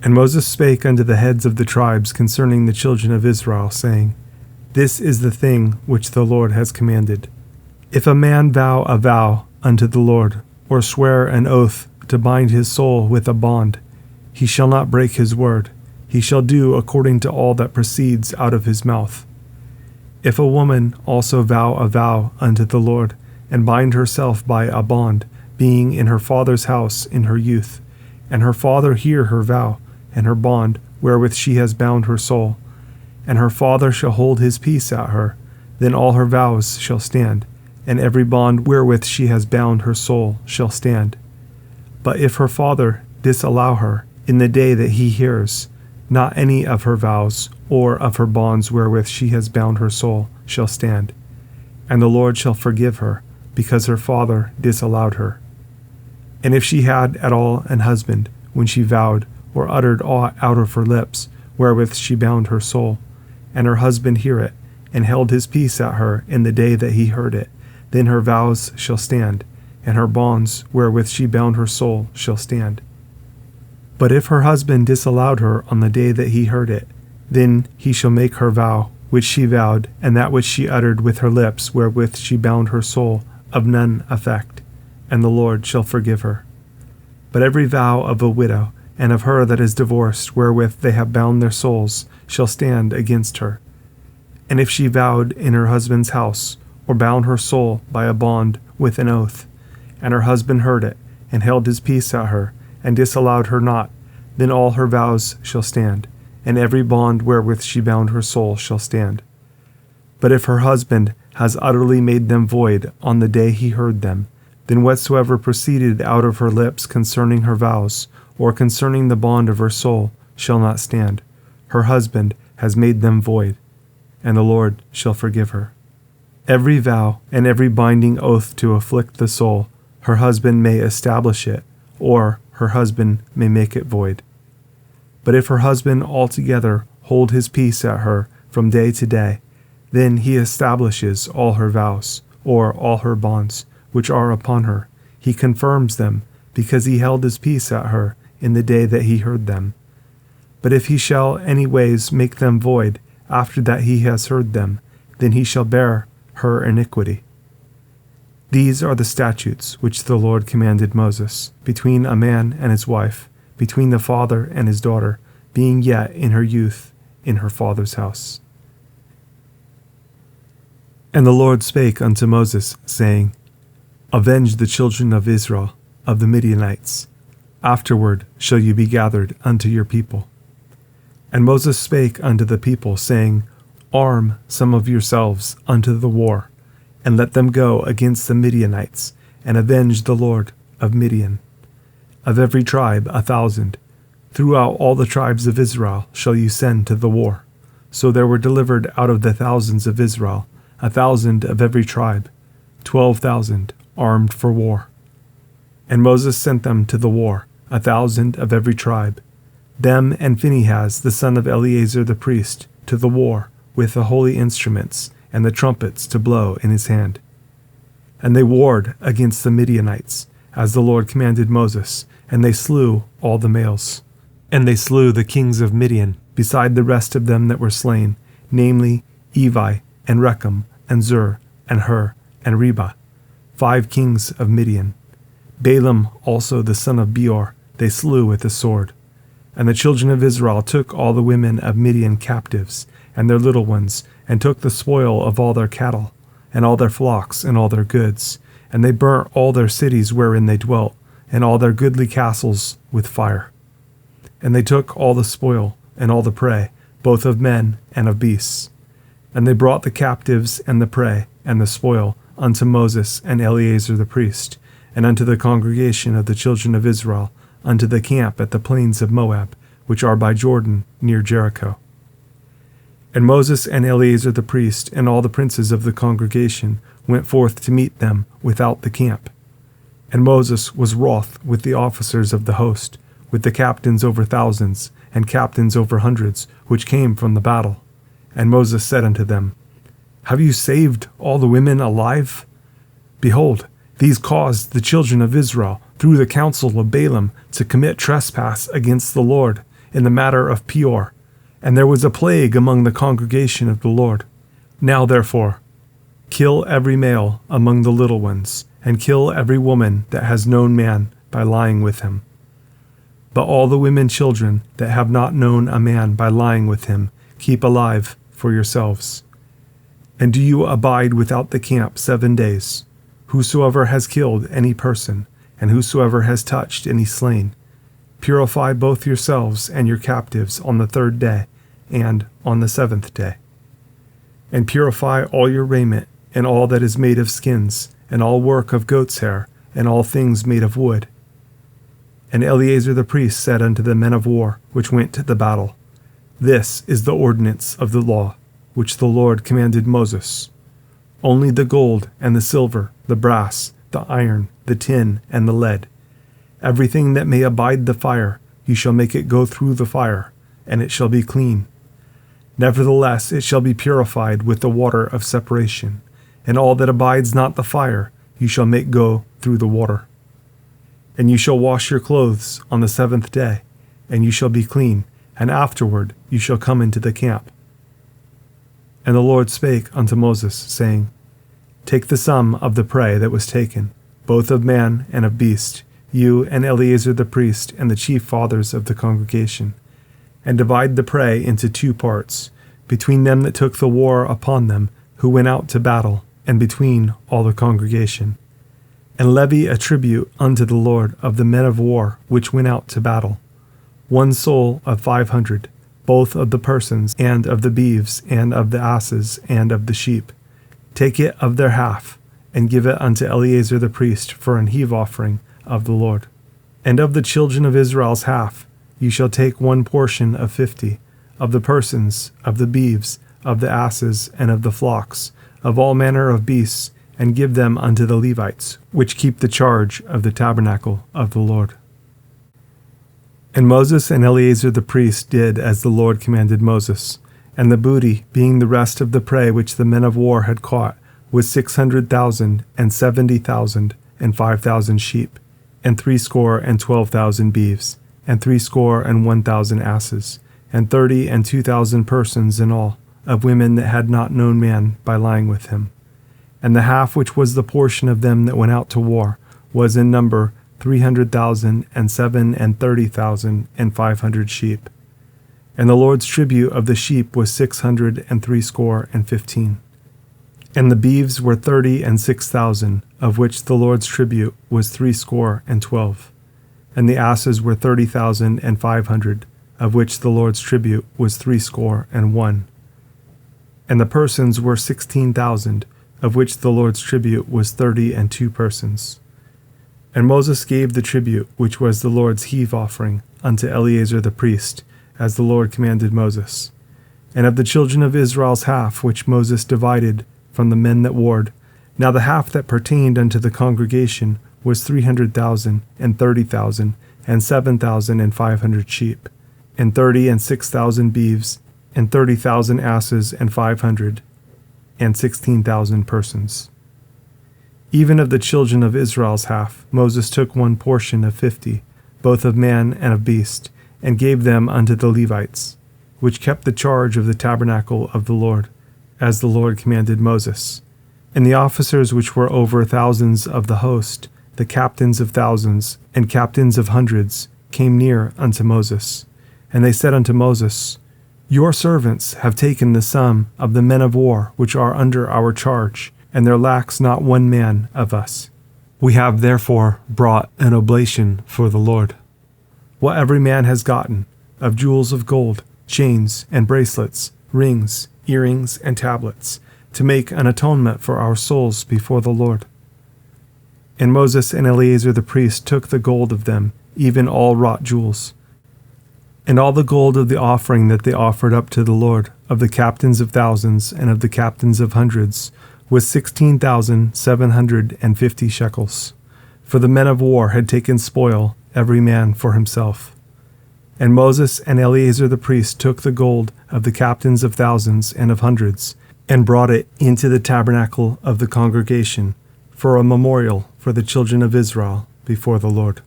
And Moses spake unto the heads of the tribes concerning the children of Israel, saying, This is the thing which the Lord has commanded. If a man vow a vow unto the Lord, or swear an oath to bind his soul with a bond, he shall not break his word. He shall do according to all that proceeds out of his mouth. If a woman also vow a vow unto the Lord, and bind herself by a bond, being in her father's house in her youth, and her father hear her vow, and her bond wherewith she has bound her soul, and her father shall hold his peace at her, then all her vows shall stand, and every bond wherewith she has bound her soul shall stand. But if her father disallow her in the day that he hears, not any of her vows or of her bonds wherewith she has bound her soul shall stand, and the Lord shall forgive her, because her father disallowed her. And if she had at all an husband, when she vowed, or uttered aught out of her lips, wherewith she bound her soul, and her husband hear it, and held his peace at her in the day that he heard it, then her vows shall stand, and her bonds wherewith she bound her soul shall stand. But if her husband disallowed her on the day that he heard it, then he shall make her vow, which she vowed, and that which she uttered with her lips, wherewith she bound her soul, of none effect, and the Lord shall forgive her. But every vow of a widow, and of her that is divorced, wherewith they have bound their souls, shall stand against her. And if she vowed in her husband's house, or bound her soul by a bond with an oath, and her husband heard it, and held his peace at her, and disallowed her not, then all her vows shall stand, and every bond wherewith she bound her soul shall stand. But if her husband has utterly made them void on the day he heard them, then whatsoever proceeded out of her lips concerning her vows, or concerning the bond of her soul, shall not stand. Her husband has made them void, and the Lord shall forgive her. Every vow and every binding oath to afflict the soul, her husband may establish it, or her husband may make it void. But if her husband altogether hold his peace at her from day to day, then he establishes all her vows, or all her bonds, which are upon her. He confirms them, because he held his peace at her in the day that he heard them. But if he shall any ways make them void after that he has heard them, then he shall bear her iniquity. These are the statutes which the Lord commanded Moses, between a man and his wife, between the father and his daughter, being yet in her youth in her father's house. And the Lord spake unto Moses, saying, Avenge the children of Israel of the Midianites. Afterward shall you be gathered unto your people. And Moses spake unto the people, saying, Arm some of yourselves unto the war, and let them go against the Midianites, and avenge the Lord of Midian. Of every tribe 1,000, throughout all the tribes of Israel shall you send to the war. So there were delivered out of the thousands of Israel 1,000 of every tribe, 12,000 armed for war. And Moses sent them to the war, 1,000 of every tribe, them and Phinehas the son of Eleazar the priest, to the war, with the holy instruments and the trumpets to blow in his hand. And they warred against the Midianites, as the Lord commanded Moses, and they slew all the males. And they slew the kings of Midian, beside the rest of them that were slain, namely Evi, and Rechem, and Zur, and Hur, and Reba, 5 kings of Midian. Balaam also the son of Beor they slew with the sword. And the children of Israel took all the women of Midian captives, and their little ones, and took the spoil of all their cattle, and all their flocks, and all their goods. And they burnt all their cities wherein they dwelt, and all their goodly castles with fire. And they took all the spoil, and all the prey, both of men and of beasts. And they brought the captives and the prey and the spoil unto Moses and Eleazar the priest, and unto the congregation of the children of Israel, unto the camp at the plains of Moab, which are by Jordan near Jericho. And Moses and Eleazar the priest and all the princes of the congregation went forth to meet them without the camp. And Moses was wroth with the officers of the host, with the captains over thousands, and captains over hundreds, which came from the battle. And Moses said unto them, Have you saved all the women alive? Behold, these caused the children of Israel, through the counsel of Balaam, to commit trespass against the Lord, in the matter of Peor, and there was a plague among the congregation of the Lord. Now therefore, kill every male among the little ones, and kill every woman that has known man by lying with him. But all the women children that have not known a man by lying with him, keep alive for yourselves. And do you abide without the camp 7 days. Whosoever has killed any person, and whosoever has touched any slain, purify both yourselves and your captives on the 3rd day, and on the 7th day. And purify all your raiment, and all that is made of skins, and all work of goat's hair, and all things made of wood. And Eleazar the priest said unto the men of war which went to the battle, This is the ordinance of the law, which the Lord commanded Moses. Only the gold and the silver, the brass, the iron, the tin, and the lead, everything that may abide the fire, you shall make it go through the fire, and it shall be clean. Nevertheless it shall be purified with the water of separation, and all that abides not the fire, you shall make go through the water. And you shall wash your clothes on the 7th day, and you shall be clean, and afterward you shall come into the camp. And the Lord spake unto Moses, saying, Take the sum of the prey that was taken, both of man and of beast, you and Eleazar the priest and the chief fathers of the congregation, and divide the prey into 2 parts, between them that took the war upon them, who went out to battle, and between all the congregation. And levy a tribute unto the Lord of the men of war which went out to battle, 1 soul of 500, both of the persons, and of the beeves, and of the asses, and of the sheep. Take it of their half, and give it unto Eleazar the priest for an heave offering of the Lord. And of the children of Israel's half, you shall take 1 portion of 50, of the persons, of the beeves, of the asses, and of the flocks, of all manner of beasts, and give them unto the Levites, which keep the charge of the tabernacle of the Lord. And Moses and Eleazar the priest did as the Lord commanded Moses. And the booty, being the rest of the prey which the men of war had caught, was 600,000, and 70,000, and 5,000 sheep, and 62,000 beeves, and 61,000 asses, and 30 and 2,000 persons in all, of women that had not known man by lying with him. And the half which was the portion of them that went out to war was in number 300,000, and 37,000, and 500 sheep. And the Lord's tribute of the sheep was 615. And the beeves were 36,000, of which the Lord's tribute was 312. And the asses were 30,500, of which the Lord's tribute was 301. And the persons were 16,000, of which the Lord's tribute was 32 persons. And Moses gave the tribute, which was the Lord's heave offering, unto Eleazar the priest, as the Lord commanded Moses. And of the children of Israel's half, which Moses divided from the men that warred, now the half that pertained unto the congregation was 300,000, and 30,000, and 7,500 sheep, and 36,000 beeves, and 30,000 asses, and 500, and 16,000 persons. Even of the children of Israel's half, Moses took 1 portion of 50, both of man and of beast, and gave them unto the Levites, which kept the charge of the tabernacle of the Lord, as the Lord commanded Moses. And the officers which were over thousands of the host, the captains of thousands, and captains of hundreds, came near unto Moses. And they said unto Moses, Your servants have taken the sum of the men of war which are under our charge, and there lacks not 1 man of us. We have therefore brought an oblation for the Lord. What every man has gotten, of jewels of gold, chains and bracelets, rings, earrings, and tablets, to make an atonement for our souls before the Lord. And Moses and Eleazar the priest took the gold of them, even all wrought jewels, and all the gold of the offering that they offered up to the Lord, of the captains of thousands and of the captains of hundreds, was 16,750 shekels. For the men of war had taken spoil, every man for himself. And Moses and Eleazar the priest took the gold of the captains of thousands and of hundreds, and brought it into the tabernacle of the congregation, for a memorial for the children of Israel before the Lord.